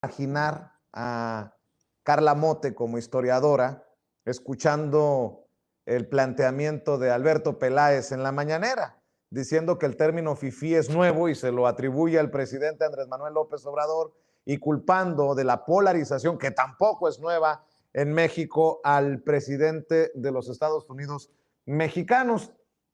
Imaginar a Carla Motte como historiadora escuchando el planteamiento de Alberto Peláez en la mañanera, diciendo que el término fifí es nuevo y se lo atribuye al presidente Andrés Manuel López Obrador y culpando de la polarización, que tampoco es nueva en México, al presidente de los Estados Unidos mexicanos.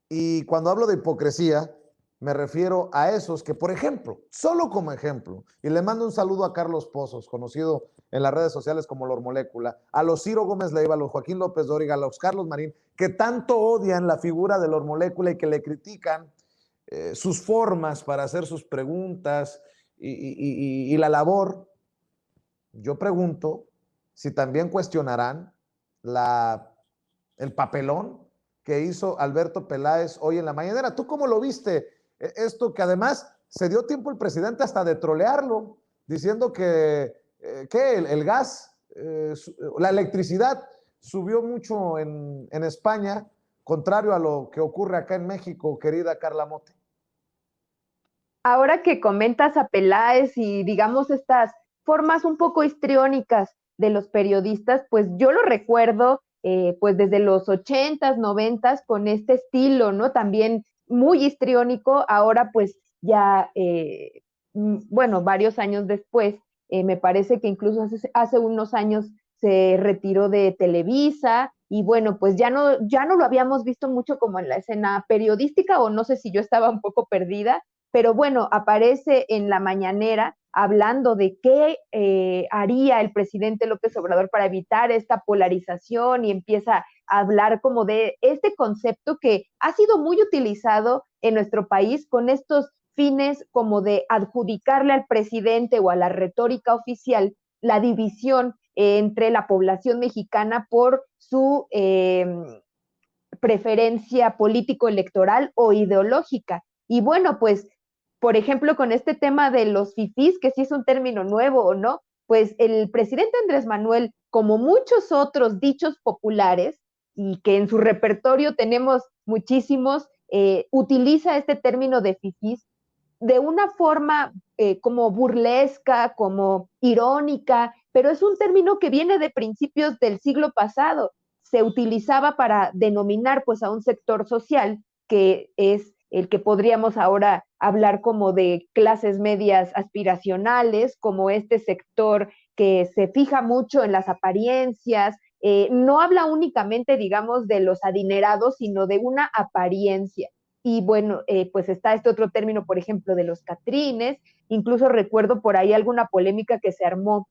Y cuando hablo de hipocresía, me refiero a esos que, por ejemplo, solo como ejemplo, y le mando un saludo a Carlos Pozos, conocido en las redes sociales como Lor Molécula, a los Ciro Gómez Leiva, a los Joaquín López Dóriga, a los Carlos Marín, que tanto odian la figura de Lor Molécula y que le critican sus formas para hacer sus preguntas y la labor. Yo pregunto si también cuestionarán el papelón que hizo Alberto Peláez hoy en la mañanera. ¿Tú cómo lo viste? Esto que además se dio tiempo el presidente hasta de trolearlo, diciendo que el gas, la electricidad subió mucho en España, contrario a lo que ocurre acá en México, querida Carla Motte. Ahora que comentas a Peláez y digamos estas formas un poco histriónicas de los periodistas, pues yo lo recuerdo pues desde los 80s, 90s con este estilo, ¿no? También muy histriónico, ahora pues ya, bueno, varios años después, me parece que incluso hace unos años se retiró de Televisa y bueno, pues ya no lo habíamos visto mucho como en la escena periodística o no sé si yo estaba un poco perdida, pero bueno, aparece en la mañanera hablando de qué haría el presidente López Obrador para evitar esta polarización y empieza a hablar como de este concepto que ha sido muy utilizado en nuestro país con estos fines como de adjudicarle al presidente o a la retórica oficial la división entre la población mexicana por su preferencia político-electoral o ideológica. Y bueno, pues, por ejemplo, con este tema de los fifís, que sí es un término nuevo o no, pues el presidente Andrés Manuel, como muchos otros dichos populares, y que en su repertorio tenemos muchísimos, utiliza este término de fifís de una forma como burlesca, como irónica, pero es un término que viene de principios del siglo pasado. Se utilizaba para denominar pues a un sector social que es el que podríamos ahora hablar como de clases medias aspiracionales, como este sector que se fija mucho en las apariencias, no habla únicamente, digamos, de los adinerados, sino de una apariencia. Y bueno, pues está este otro término, por ejemplo, de los catrines. Incluso recuerdo por ahí alguna polémica que se armó,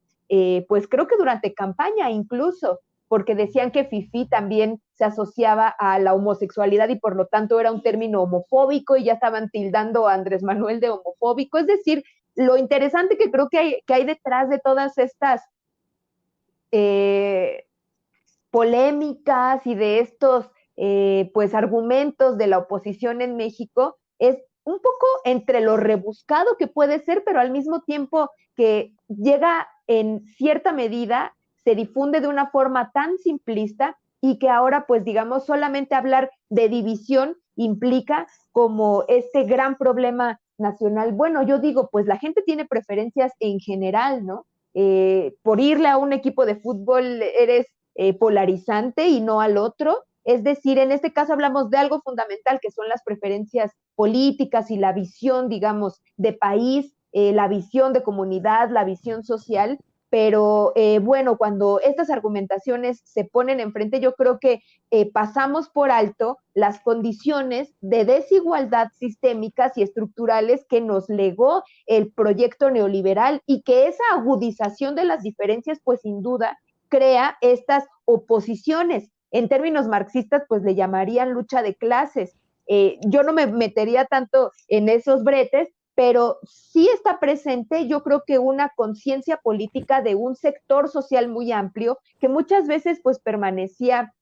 pues creo que durante campaña incluso, porque decían que fifí también se asociaba a la homosexualidad y por lo tanto era un término homofóbico y ya estaban tildando a Andrés Manuel de homofóbico. Es decir, lo interesante que creo que hay detrás de todas estas eh, polémicas y de estos pues argumentos de la oposición en México es un poco entre lo rebuscado que puede ser, pero al mismo tiempo que llega en cierta medida, se difunde de una forma tan simplista y que ahora pues digamos solamente hablar de división implica como este gran problema nacional. Bueno, yo digo, pues la gente tiene preferencias en general, ¿no? Por irle a un equipo de fútbol eres polarizante y no al otro. Es decir, en este caso hablamos de algo fundamental que son las preferencias políticas y la visión, digamos, de país, la visión de comunidad, la visión social, pero bueno, cuando estas argumentaciones se ponen enfrente, yo creo que pasamos por alto las condiciones de desigualdad sistémicas y estructurales que nos legó el proyecto neoliberal y que esa agudización de las diferencias, pues sin duda, crea estas oposiciones. En términos marxistas, pues le llamarían lucha de clases. Yo no me metería tanto en esos bretes, pero sí está presente, yo creo que una conciencia política de un sector social muy amplio que muchas veces pues permanecía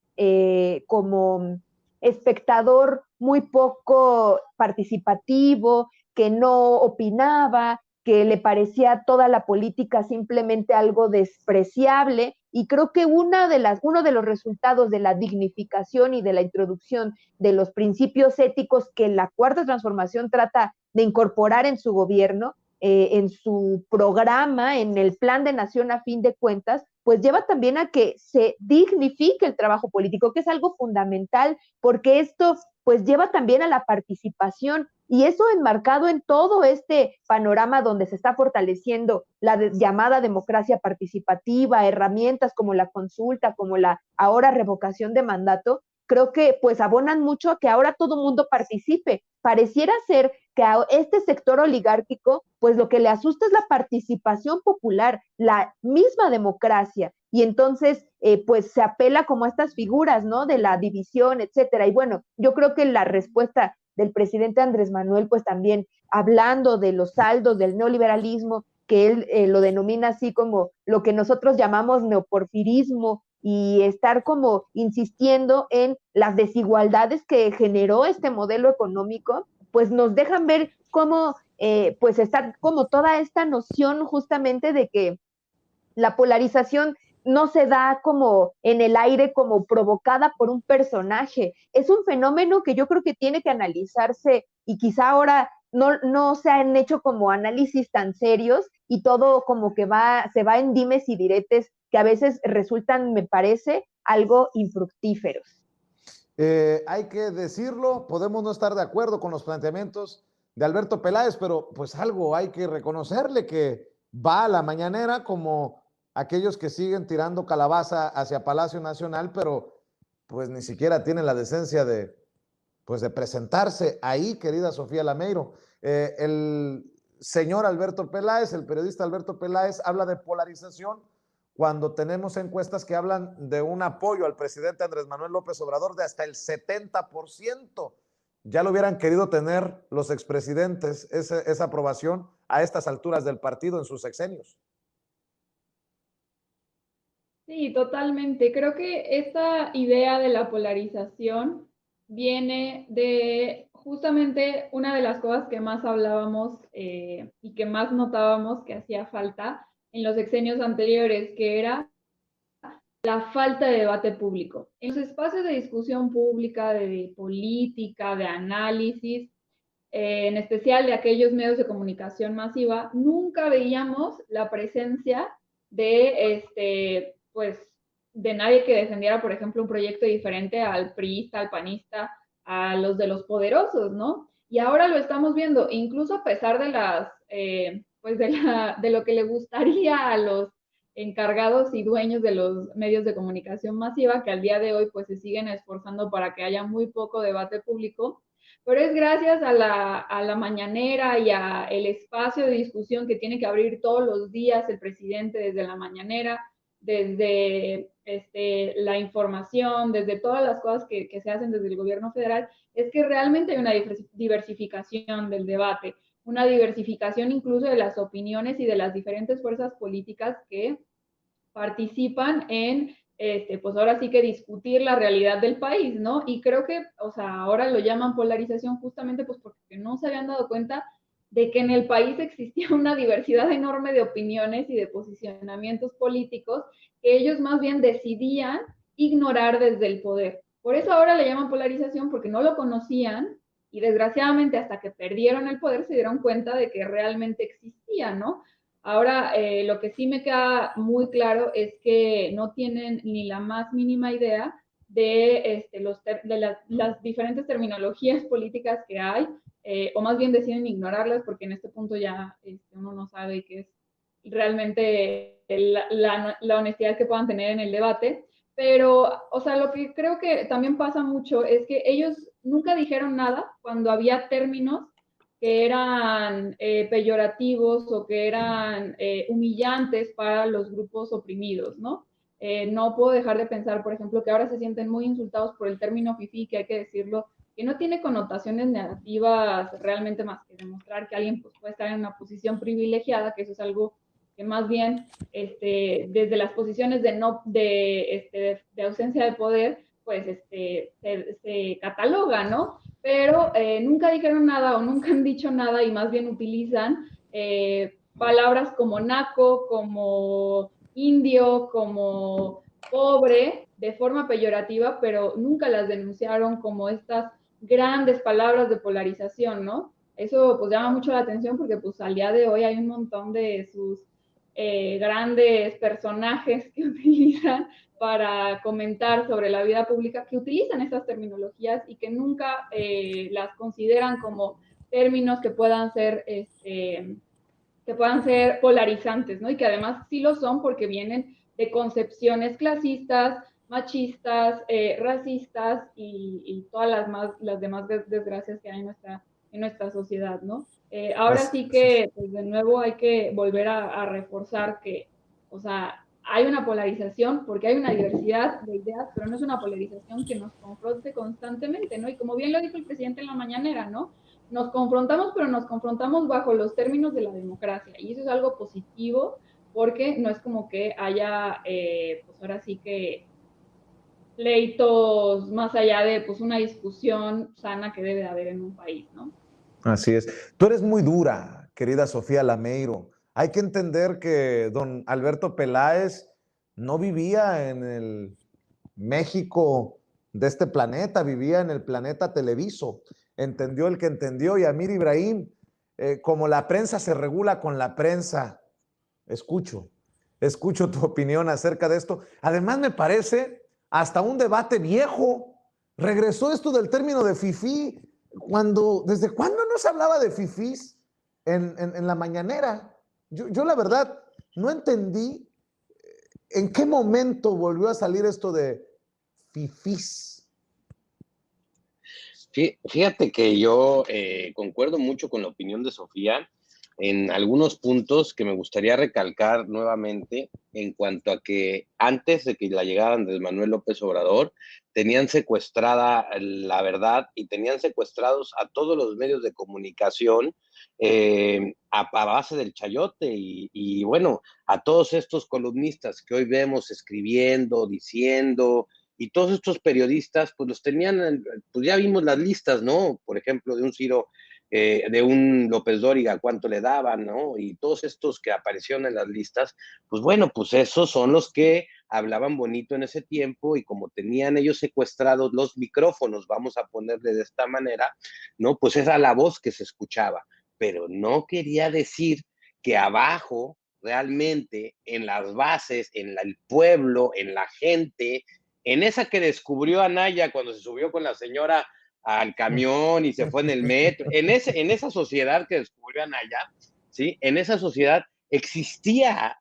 como espectador muy poco participativo, que no opinaba, que le parecía toda la política simplemente algo despreciable. Y creo que uno de los resultados de la dignificación y de la introducción de los principios éticos que la Cuarta Transformación trata de incorporar en su gobierno en su programa, en el Plan de Nación a fin de cuentas, pues lleva también a que se dignifique el trabajo político, que es algo fundamental, porque esto pues lleva también a la participación, y eso enmarcado en todo este panorama donde se está fortaleciendo la llamada democracia participativa, herramientas como la consulta, como la ahora revocación de mandato, creo que pues abonan mucho a que ahora todo mundo participe. Pareciera ser que a este sector oligárquico, pues lo que le asusta es la participación popular, la misma democracia, y entonces pues se apela como a estas figuras, ¿no? De la división, etcétera. Y bueno, yo creo que la respuesta del presidente Andrés Manuel, pues también hablando de los saldos del neoliberalismo, que él lo denomina así como lo que nosotros llamamos neoporfirismo, y estar como insistiendo en las desigualdades que generó este modelo económico, pues nos dejan ver cómo pues está como toda esta noción justamente de que la polarización no se da como en el aire, como provocada por un personaje. Es un fenómeno que yo creo que tiene que analizarse, y quizá ahora no se han hecho como análisis tan serios, y todo como que se va en dimes y diretes que a veces resultan, me parece, algo infructíferos. Hay que decirlo, podemos no estar de acuerdo con los planteamientos de Alberto Peláez, pero pues algo hay que reconocerle, que va a la mañanera como aquellos que siguen tirando calabaza hacia Palacio Nacional, pero pues ni siquiera tienen la decencia pues de presentarse ahí, querida Sofía Lameiro. El señor Alberto Peláez, el periodista Alberto Peláez, habla de polarización cuando tenemos encuestas que hablan de un apoyo al presidente Andrés Manuel López Obrador de hasta el 70%. Ya lo hubieran querido tener los expresidentes, esa aprobación a estas alturas del partido en sus sexenios. Sí, totalmente. Creo que esta idea de la polarización viene de justamente una de las cosas que más hablábamos y que más notábamos que hacía falta en los sexenios anteriores, que era la falta de debate público. En los espacios de discusión pública, de política, de análisis, en especial de aquellos medios de comunicación masiva, nunca veíamos la presencia pues, de nadie que defendiera, por ejemplo, un proyecto diferente al priista, al panista, a los de los poderosos, ¿no? Y ahora lo estamos viendo, incluso a pesar de pues de lo que le gustaría a los encargados y dueños de los medios de comunicación masiva, que al día de hoy pues se siguen esforzando para que haya muy poco debate público, pero es gracias a la mañanera y a el espacio de discusión que tiene que abrir todos los días el presidente, desde la mañanera, desde la información, desde todas las cosas que se hacen desde el gobierno federal, es que realmente hay una diversificación del debate, una diversificación incluso de las opiniones y de las diferentes fuerzas políticas que participan en, pues ahora sí que discutir la realidad del país, ¿no? Y creo que, o sea, ahora lo llaman polarización justamente pues porque no se habían dado cuenta de que en el país existía una diversidad enorme de opiniones y de posicionamientos políticos que ellos más bien decidían ignorar desde el poder. Por eso ahora le llaman polarización, porque no lo conocían y desgraciadamente hasta que perdieron el poder se dieron cuenta de que realmente existía, ¿no? Ahora, lo que sí me queda muy claro es que no tienen ni la más mínima idea de, las diferentes terminologías políticas que hay, o más bien deciden ignorarlas porque en este punto ya uno no sabe qué es realmente la honestidad que puedan tener en el debate. Pero, o sea, lo que creo que también pasa mucho es que ellos nunca dijeron nada cuando había términos que eran peyorativos o que eran humillantes para los grupos oprimidos, ¿no? No puedo dejar de pensar, por ejemplo, que ahora se sienten muy insultados por el término fifí, que hay que decirlo, que no tiene connotaciones negativas realmente más que demostrar que alguien pues, puede estar en una posición privilegiada, que eso es algo que más bien desde las posiciones de ausencia de poder, pues se cataloga, ¿no? Pero nunca dijeron nada o nunca han dicho nada y más bien utilizan palabras como naco, como indio, como pobre, de forma peyorativa, pero nunca las denunciaron como estas grandes palabras de polarización, ¿no? Eso pues llama mucho la atención porque pues al día de hoy hay un montón de sus grandes personajes que utilizan para comentar sobre la vida pública, que utilizan esas terminologías y que nunca las consideran como términos que puedan ser polarizantes, ¿no? Y que además sí lo son porque vienen de concepciones clasistas, machistas, racistas y todas las demás desgracias que hay en nuestra sociedad, ¿no? Ahora sí que, pues de nuevo hay que volver a reforzar que, o sea, hay una polarización porque hay una diversidad de ideas, pero no es una polarización que nos confronte constantemente, ¿no? Y como bien lo dijo el presidente en la mañanera, ¿no? Nos confrontamos, pero nos confrontamos bajo los términos de la democracia. Y eso es algo positivo porque no es como que haya, pues ahora sí que pleitos más allá de pues una discusión sana que debe de haber en un país, ¿no? Así es. Tú eres muy dura, querida Sofía Lameiro. Hay que entender que don Alberto Peláez no vivía en el México de este planeta, vivía en el planeta Televiso. Entendió el que entendió. Y Amir Ibrahim, como la prensa se regula con la prensa, escucho, escucho tu opinión acerca de esto. Además, me parece hasta un debate viejo. Regresó esto del término de fifí, ¿desde cuándo no se hablaba de fifís en la mañanera? Yo la verdad no entendí en qué momento volvió a salir esto de fifís. Fíjate que yo concuerdo mucho con la opinión de Sofía en algunos puntos que me gustaría recalcar nuevamente en cuanto a que antes de que la llegada de Andrés Manuel López Obrador tenían secuestrada la verdad y tenían secuestrados a todos los medios de comunicación a base del chayote y bueno, a todos estos columnistas que hoy vemos escribiendo, diciendo, y todos estos periodistas, pues los tenían, pues ya vimos las listas, ¿no? Por ejemplo, de un Ciro, de un López Dóriga, cuánto le daban, ¿no? Y todos estos que aparecieron en las listas, pues bueno, pues esos son los que hablaban bonito en ese tiempo y como tenían ellos secuestrados los micrófonos, vamos a ponerle de esta manera, ¿no? Pues esa era la voz que se escuchaba, pero no quería decir que abajo, realmente, en las bases, en el pueblo, en la gente, en esa que descubrió Anaya cuando se subió con la señora al camión y se fue en el metro, en esa sociedad que descubrió Anaya, ¿sí? En esa sociedad existía,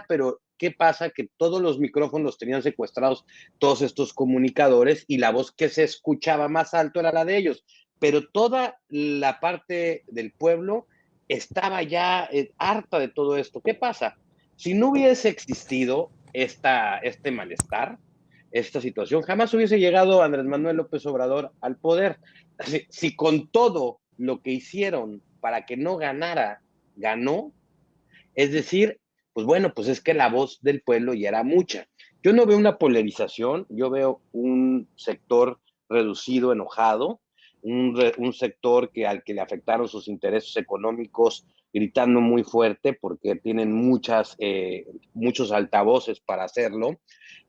pero ¿qué pasa? Que todos los micrófonos tenían secuestrados todos estos comunicadores y la voz que se escuchaba más alto era la de ellos, pero toda la parte del pueblo estaba ya harta de todo esto. ¿Qué pasa? Si no hubiese existido este malestar, esta situación, jamás hubiese llegado Andrés Manuel López Obrador al poder. Si con todo lo que hicieron para que no ganara, ganó, es decir, pues bueno, pues es que la voz del pueblo ya era mucha. Yo no veo una polarización, yo veo un sector reducido, enojado, un sector al que le afectaron sus intereses económicos gritando muy fuerte porque tienen muchos altavoces para hacerlo.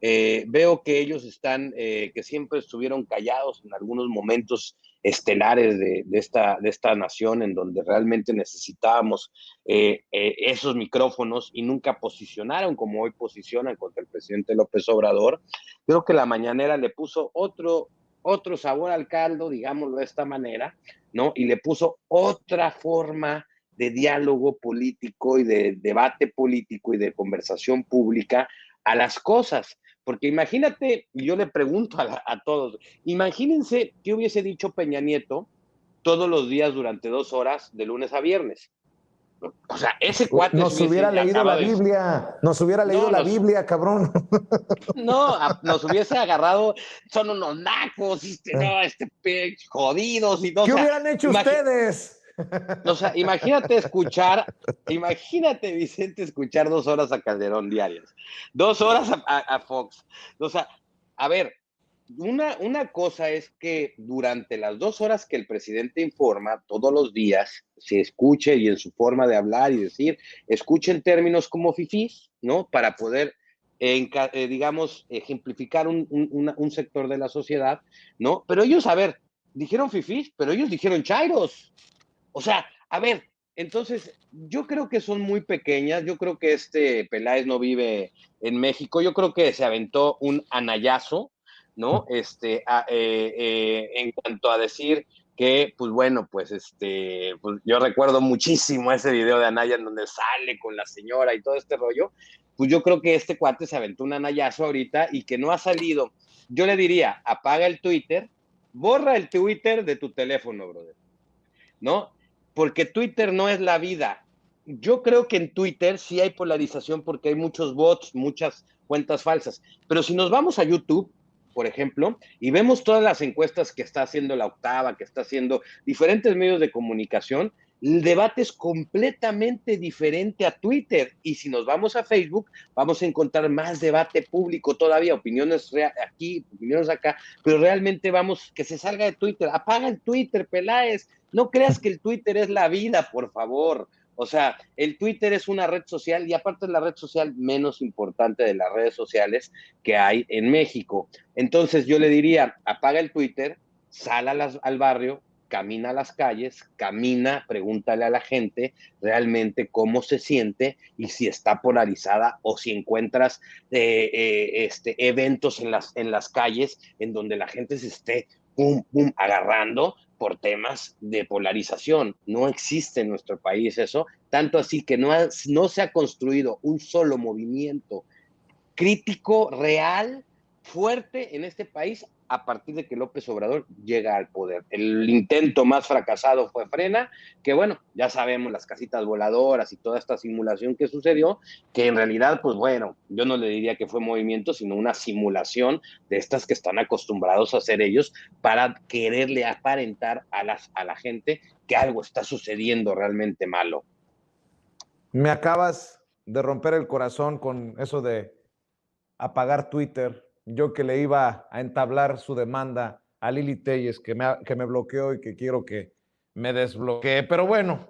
Veo que ellos que siempre estuvieron callados en algunos momentos estelares de esta nación en donde realmente necesitábamos esos micrófonos y nunca posicionaron como hoy posicionan contra el presidente López Obrador. Creo que la mañanera le puso otro sabor al caldo, digámoslo de esta manera, ¿no? Y le puso otra forma de diálogo político y de debate político y de conversación pública a las cosas. Porque imagínate, y yo le pregunto a todos, imagínense qué hubiese dicho Peña Nieto todos los días durante 2 horas, de lunes a viernes. O sea, ese cuate nos hubiera leído la Biblia, nos hubiera leído la Biblia, cabrón. No, nos hubiese agarrado, son unos nacos, jodidos y todo. ¿Qué hubieran hecho ustedes? O sea, imagínate, Vicente, escuchar 2 horas a Calderón diarias, 2 horas a Fox. O sea, a ver, una cosa es que durante las 2 horas que el presidente informa todos los días, se escuche y en su forma de hablar y decir, escuchen términos como fifís, ¿no? Para poder, digamos, ejemplificar un sector de la sociedad, ¿no? Pero ellos, a ver, dijeron fifís, pero ellos dijeron chairos. O sea, a ver, entonces yo creo que son muy pequeñas, yo creo que Peláez no vive en México, yo creo que se aventó un anayazo, ¿no? En cuanto a decir que, pues bueno, pues pues yo recuerdo muchísimo ese video de Anaya en donde sale con la señora y todo este rollo, pues yo creo que este cuate se aventó un anayazo ahorita y que no ha salido. Yo le diría, apaga el Twitter, borra el Twitter de tu teléfono, brother, ¿no? Porque Twitter no es la vida. Yo creo que en Twitter sí hay polarización porque hay muchos bots, muchas cuentas falsas. Pero si nos vamos a YouTube, por ejemplo, y vemos todas las encuestas que está haciendo La Octava, que está haciendo diferentes medios de comunicación, el debate es completamente diferente a Twitter. Y si nos vamos a Facebook, vamos a encontrar más debate público todavía, opiniones aquí, opiniones acá, pero realmente vamos, que se salga de Twitter. Apaga el Twitter, Peláez. No creas que el Twitter es la vida, por favor. O sea, el Twitter es una red social y aparte es la red social menos importante de las redes sociales que hay en México. Entonces yo le diría, apaga el Twitter, sal al barrio, camina a las calles, camina, pregúntale a la gente realmente cómo se siente y si está polarizada o si encuentras eventos en las calles en donde la gente se esté pum, pum, agarrando por temas de polarización. No existe en nuestro país eso, tanto así que no se ha construido un solo movimiento crítico, real, fuerte en este país a partir de que López Obrador llega al poder. El intento más fracasado fue Frena, que bueno, ya sabemos las casitas voladoras y toda esta simulación que sucedió, que en realidad, pues bueno, yo no le diría que fue movimiento, sino una simulación de estas que están acostumbrados a hacer ellos para quererle aparentar a la gente que algo está sucediendo realmente malo. Me acabas de romper el corazón con eso de apagar Twitter. Yo que le iba a entablar su demanda a Lili Telles, que me bloqueó y que quiero que me desbloquee. Pero bueno,